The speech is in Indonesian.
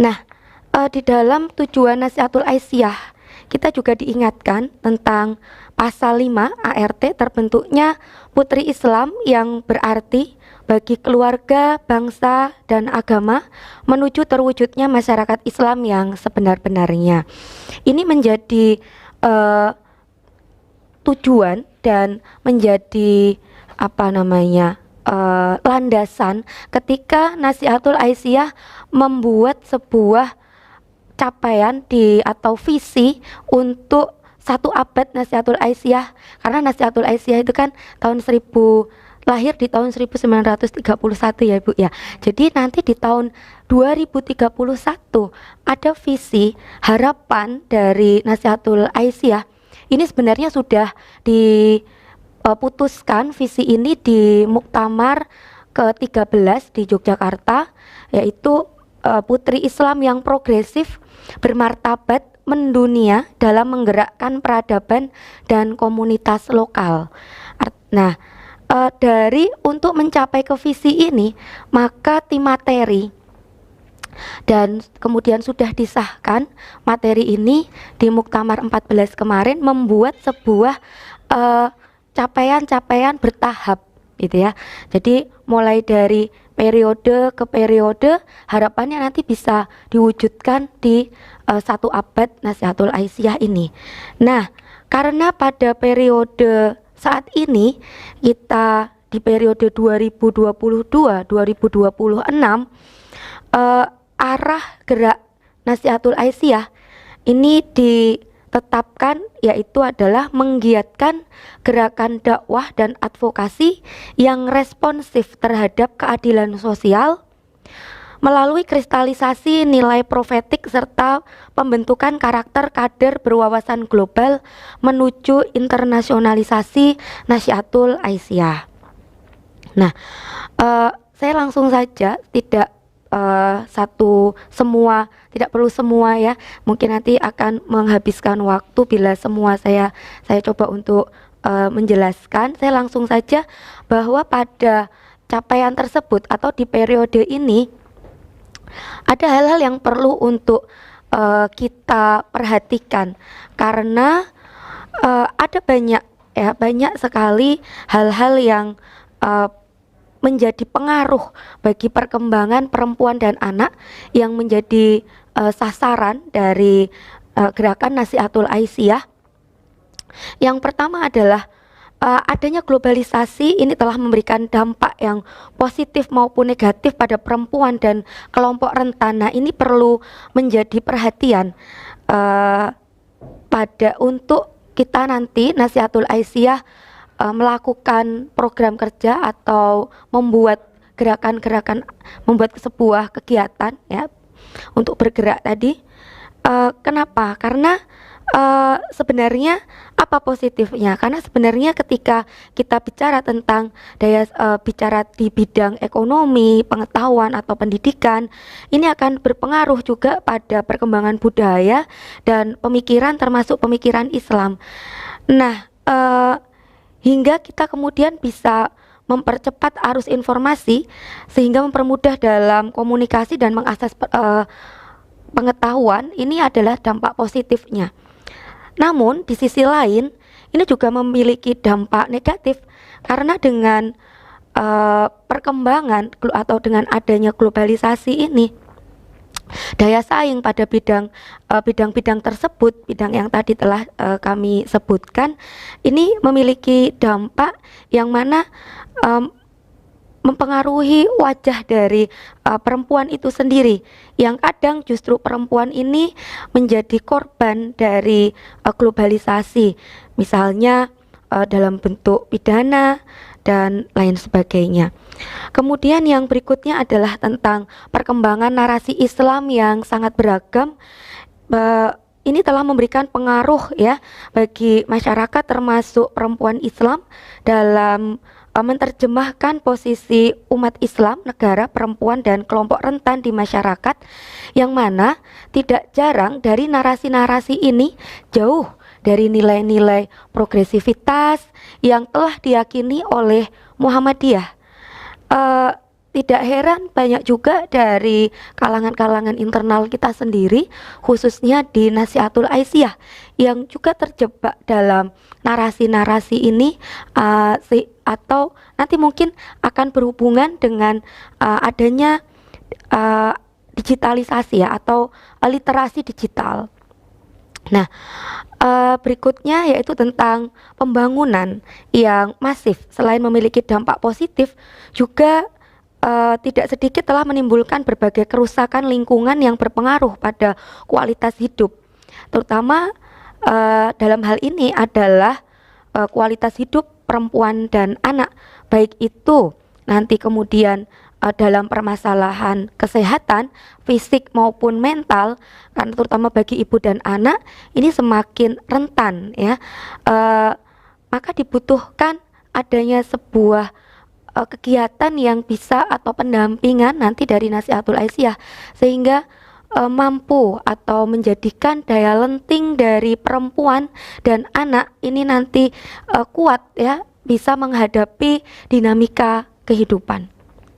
Nah, di dalam tujuan Nasihatul Aisyah kita juga diingatkan tentang pasal 5 ART terbentuknya putri Islam yang berarti bagi keluarga, bangsa, dan agama menuju terwujudnya masyarakat Islam yang sebenar-benarnya. Ini menjadi tujuan dan menjadi landasan ketika Nasihatul Aisyah membuat sebuah capaian atau visi untuk satu abad Nasihatul Aisyah, karena Nasihatul Aisyah itu kan lahir di tahun 1931 ya Bu ya. Jadi nanti di tahun 2031 ada visi harapan dari Nasihatul Aisyah. Ini sebenarnya sudah diputuskan visi ini di Muktamar ke-13 di Yogyakarta, yaitu putri Islam yang progresif, bermartabat, mendunia dalam menggerakkan peradaban dan komunitas lokal. Nah, untuk mencapai ke visi ini, maka tim materi dan kemudian sudah disahkan materi ini di Muktamar 14 kemarin, membuat sebuah capaian-capaian bertahap gitu ya. Jadi mulai dari periode ke periode, harapannya nanti bisa diwujudkan di satu abad Nasihatul Aisyah ini. Nah, karena pada periode saat ini kita di periode 2022-2026, arah gerak Nasihatul Aisyah ini ditetapkan yaitu adalah menggiatkan gerakan dakwah dan advokasi yang responsif terhadap keadilan sosial melalui kristalisasi nilai profetik serta pembentukan karakter kader berwawasan global menuju internasionalisasi Nasihatul Aisyah. Nah, saya langsung saja, tidak tidak perlu semua ya. Mungkin nanti akan menghabiskan waktu bila semua saya coba untuk menjelaskan. Saya langsung saja bahwa pada capaian tersebut atau di periode ini ada hal-hal yang perlu untuk kita perhatikan, karena ada banyak sekali hal-hal yang menjadi pengaruh bagi perkembangan perempuan dan anak yang menjadi sasaran dari gerakan Nasihatul Aisyah. Yang pertama adalah adanya globalisasi ini telah memberikan dampak yang positif maupun negatif pada perempuan dan kelompok rentan. Nah, ini perlu menjadi perhatian untuk kita nanti Nasihatul Aisyah melakukan program kerja atau membuat gerakan-gerakan, membuat sebuah kegiatan ya untuk bergerak tadi. Kenapa? Karena sebenarnya apa positifnya? Karena sebenarnya ketika kita bicara tentang bicara di bidang ekonomi, pengetahuan atau pendidikan, ini akan berpengaruh juga pada perkembangan budaya dan pemikiran, termasuk pemikiran Islam. Nah, hingga kita kemudian bisa mempercepat arus informasi sehingga mempermudah dalam komunikasi dan mengakses pengetahuan. Ini adalah dampak positifnya. Namun di sisi lain ini juga memiliki dampak negatif, karena dengan perkembangan atau dengan adanya globalisasi ini, daya saing pada bidang-bidang tersebut, bidang yang tadi telah kami sebutkan, ini memiliki dampak yang mana mempengaruhi wajah dari perempuan itu sendiri, yang kadang justru perempuan ini menjadi korban dari globalisasi, misalnya dalam bentuk pidana dan lain sebagainya. Kemudian yang berikutnya adalah tentang perkembangan narasi Islam yang sangat beragam. Ini telah memberikan pengaruh ya bagi masyarakat, termasuk perempuan Islam, dalam menerjemahkan posisi umat Islam, negara, perempuan, dan kelompok rentan di masyarakat, yang mana tidak jarang dari narasi-narasi ini jauh dari nilai-nilai progresivitas yang telah diyakini oleh Muhammadiyah. tidak heran banyak juga dari kalangan-kalangan internal kita sendiri, khususnya di Nasihatul Aisyah, yang juga terjebak dalam narasi-narasi ini, atau nanti mungkin akan berhubungan dengan adanya digitalisasi ya, atau literasi digital. Nah, berikutnya yaitu tentang pembangunan yang masif. Selain memiliki dampak positif, juga tidak sedikit telah menimbulkan berbagai kerusakan lingkungan yang berpengaruh pada kualitas hidup. Terutama dalam hal ini adalah kualitas hidup perempuan dan anak, baik itu nanti kemudian dalam permasalahan kesehatan fisik maupun mental, karena terutama bagi ibu dan anak ini semakin rentan ya. Maka dibutuhkan adanya sebuah kegiatan yang bisa atau pendampingan nanti dari Nasihatul Aisyah, sehingga mampu atau menjadikan daya lenting dari perempuan dan anak ini nanti kuat ya, bisa menghadapi dinamika kehidupan.